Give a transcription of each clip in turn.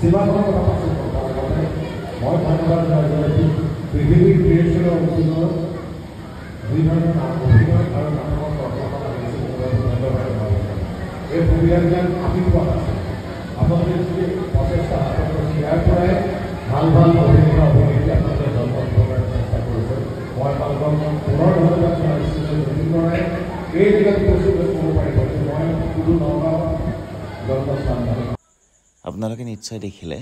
সিমানৰ কথা পাতিছোঁ মই ধন্যবাদ জনাইছোঁ পৃথিৱীৰ ক্ৰিয়েশ্যনৰ অভিনয় যিধৰণে অভিনয় আৰু নাটকৰ প্ৰদৰ্শন লাগিছিল ধন্যবাদ এই সুবিধাবিলাক আমি পোৱা নাছিলোঁ আপোনালোকে যদি প্ৰচেষ্টা হাতত লৈছে ইয়াৰ পৰাই ভাল ভাল অভিনেতা অভিনেত্ৰী আপোনালোকে জন্ম দিবৰ চেষ্টা কৰিছে মই আপোনালোকক পুনৰ ধন্যবাদ জনাইছোঁ যে যদি পৰাই এই জেগাত কৈছোঁ ক'ব পাৰিব যে মই কোনো নগাঁও জন্মস্থান নাই। আপোনালোকে নিশ্চয় দেখিলে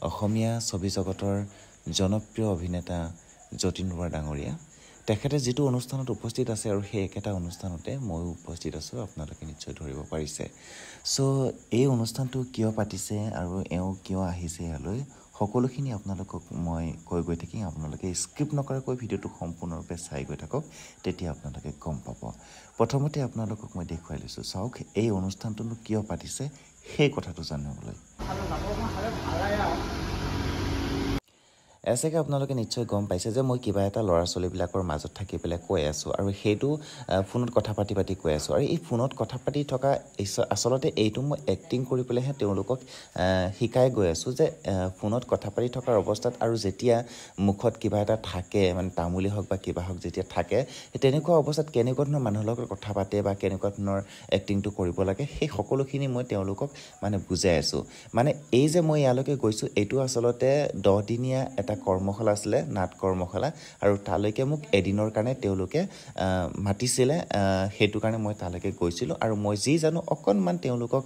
অসমীয়া ছবি জগতৰ জনপ্ৰিয় অভিনেতা যতীন বৰা ডাঙৰীয়া তেখেতে যিটো অনুষ্ঠানত উপস্থিত আছে আৰু সেই একেটা অনুষ্ঠানতে ময়ো উপস্থিত আছোঁ আপোনালোকে নিশ্চয় ধৰিব পাৰিছে। চ' এই অনুষ্ঠানটো কিয় পাতিছে আৰু এওঁ কিয় আহিছে ইয়ালৈ সকলোখিনি আপোনালোকক মই কৈ গৈ থাকিম। আপোনালোকে স্ক্ৰিপ্ট নকৰাকৈ ভিডিঅ'টো সম্পূৰ্ণৰূপে চাই গৈ থাকক, তেতিয়া আপোনালোকে গম পাব। প্ৰথমতে আপোনালোকক মই দেখুৱাই লৈছোঁ, চাওক এই অনুষ্ঠানটোনো কিয় পাতিছে সেই কথাটো জানিবলৈ। এছেকে আপোনালোকে নিশ্চয় গম পাইছে যে মই কিবা এটা ল'ৰা ছোৱালীবিলাকৰ মাজত থাকি পেলাই কৈ আছোঁ আৰু সেইটো ফোনত কথা পাতি কৈ আছোঁ আৰু এই ফোনত কথা পাতি থকা আচলতে এইটো মই এক্টিং কৰি পেলাইহে তেওঁলোকক শিকাই গৈ আছোঁ যে ফোনত কথা পাতি থকাৰ অৱস্থাত আৰু যেতিয়া মুখত কিবা এটা থাকে মানে তামোলি হওক বা কিবা হওক যেতিয়া থাকে তেনেকুৱা অৱস্থাত কেনেকুৱা ধৰণৰ মানুহৰ লগত কথা পাতে বা কেনেকুৱা ধৰণৰ এক্টিংটো কৰিব লাগে সেই সকলোখিনি মই তেওঁলোকক মানে বুজাই আছোঁ। মানে এই যে মই ইয়ালৈকে গৈছোঁ এইটো আচলতে 10 দিনীয়া এটা কৰ্মশালা আছিলে, নাট কৰ্মশালা, আৰু তালৈকে মোক এদিনৰ কাৰণে তেওঁলোকে মাতিছিলে। সেইটো কাৰণে মই তালৈকে গৈছিলোঁ আৰু মই যি জানো অকণমান তেওঁলোকক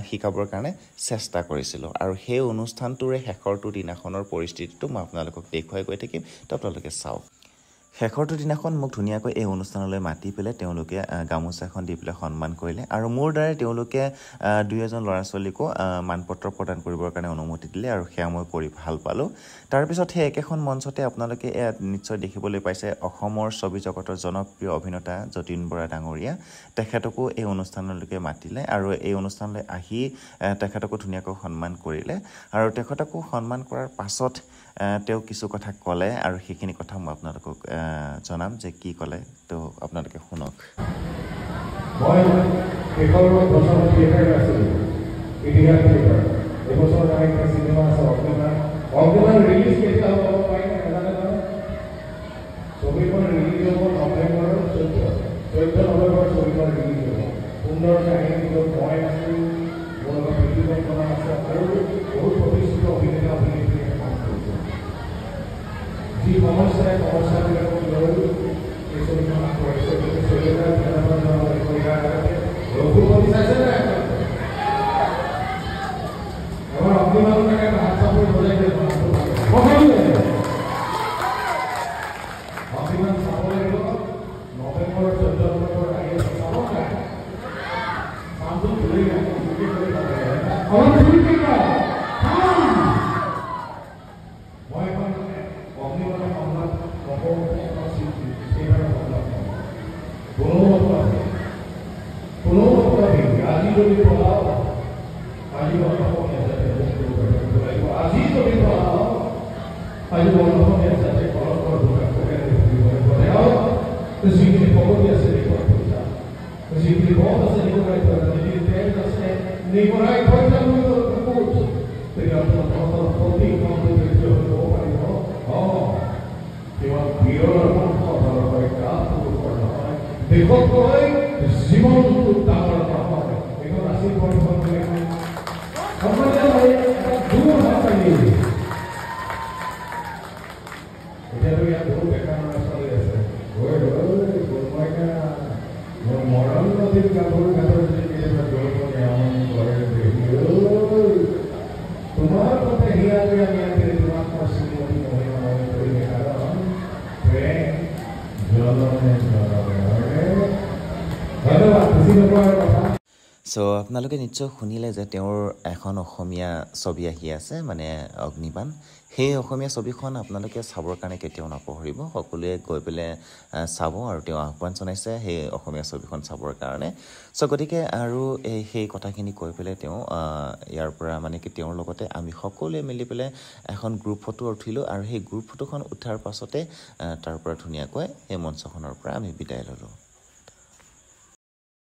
শিকাবৰ কাৰণে চেষ্টা কৰিছিলোঁ আৰু সেই অনুষ্ঠানটোৰে শেষৰটো দিনাখনৰ পৰিস্থিতিটো মই আপোনালোকক দেখুৱাই গৈ থাকিম, তো আপোনালোকে চাওক। শেষৰটো দিনাখন মোক ধুনীয়াকৈ এই অনুষ্ঠানলৈ মাতি পেলাই তেওঁলোকে গামোচা এখন দি পেলাই সন্মান কৰিলে আৰু মোৰ দ্বাৰাই তেওঁলোকে 2-এজন ল'ৰা ছোৱালীকো মানপত্ৰ প্ৰদান কৰিবৰ কাৰণে অনুমতি দিলে আৰু সেয়া মই কৰি ভাল পালোঁ। তাৰপিছত সেই একেখন মঞ্চতে আপোনালোকে নিশ্চয় দেখিবলৈ পাইছে অসমৰ ছবি জগতৰ জনপ্ৰিয় অভিনেতা যতীন বৰা ডাঙৰীয়া তেখেতকো এই অনুষ্ঠানলৈকে মাতিলে আৰু এই অনুষ্ঠানলৈ আহি তেখেতকো ধুনীয়াকৈ সন্মান কৰিলে আৰু তেখেতকো সন্মান কৰাৰ পাছত তেওঁ কিছু কথা ক'লে আৰু সেইখিনি কথা মই আপোনালোকক জনাম যে কি ক'লে, তো আপোনালোকে শুনক। মই শেষৰ বছৰ থিয়েটাৰ আছিলোঁ, ইতিহাস থিয়েটাৰ। এবছৰ এটা চিনেমা আছে অগ্নিমান ৰিলিজ কেতিয়া হ'ব পাৰিম নাজানে নহয়। ছবিখন ৰিলিজ হ'ব নৱেম্বৰৰ 14 নৱেম্বৰ ছবিখন ৰিলিজ হ'ব। সুন্দৰ কাহিনীটো মই আছোঁ, মোৰ লগত পৃথিৱীকল্পনা আছে আৰু বহুত প্ৰতিষ্ঠিত অভিনেতা অভিনেত্ৰীয়ে কাম কৰিছে। যি সমস্যাবিলাকক লৈ এই ছবিখন কৰিছে কিন্তু ছবিখনৰ ৰঘুপতি চাইছেনে? এবাৰ অগ্নিমানৰ কাৰণে হাত চাপৰি বজাই দিয়ে অগ্নিমান চাব লাগিব। নৱেম্বৰৰ 14 নৱেম্বৰ আহি আছে, চাব নাই কামটো ধৰি মই এখন অগ্নিমানৰ সংবাদ আজি যদি পঢ়াও আজি অসমীয়া যাতে আজি যদি পঢ়াও আজি অসমীয়া যাতে কলমৰ যিখিনি পগতি আছে যিখিনি পথ আছে নিকৰাই যিখিনি তেজ আছে নিকৰাই প্ৰতি হ'ব পাৰিব কেৱল বীৰৰ দেশতকৈ জীৱনটো ডাঙৰ নহয়। এইখন আছিল এতিয়াতো ইয়াত বহুত ডেকা ল'ৰা ছোৱালী আছে মৰম নদীৰ গাভৰু গাভৰু যদি কেতিয়াবা তোমাৰ মতে হিয়াতে তোমাক মই শ্ৰীমতী মহিমা কাৰণ প্ৰেম জ্বলনে চ' আপোনালোকে নিশ্চয় শুনিলে যে তেওঁৰ এখন অসমীয়া ছবি আহি আছে মানে অগ্নিবাণ। সেই অসমীয়া ছবিখন আপোনালোকে চাবৰ কাৰণে কেতিয়াও নাপাহৰিব, সকলোৱে গৈ পেলাই চাব আৰু তেওঁ আহ্বান জনাইছে সেই অসমীয়া ছবিখন চাবৰ কাৰণে। চ' গতিকে আৰু সেই কথাখিনি কৈ পেলাই তেওঁ ইয়াৰ পৰা মানে কি তেওঁৰ লগতে আমি সকলোৱে মিলি পেলাই এখন গ্ৰুপ ফটো উঠিলোঁ আৰু সেই গ্ৰুপ ফটোখন উঠাৰ পাছতে তাৰ পৰা ধুনীয়াকৈ সেই মঞ্চখনৰ পৰা আমি বিদায় ল'লোঁ।